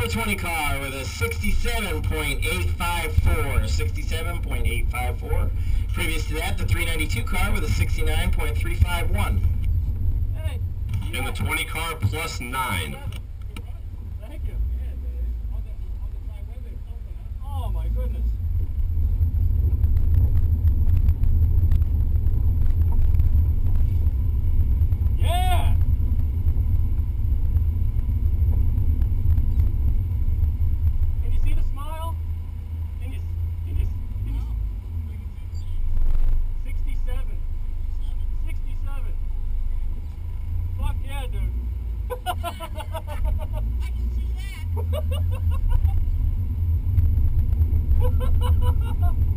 number 20 car with a 67.854. 67.854. Previous to that, the 392 car with a 69.351. Hey, And the 20 car plus 9. thank you. Oh my goodness. Yeah! Can you see the smile? Can you 67. 67. Fuck yeah, dude. I can see that.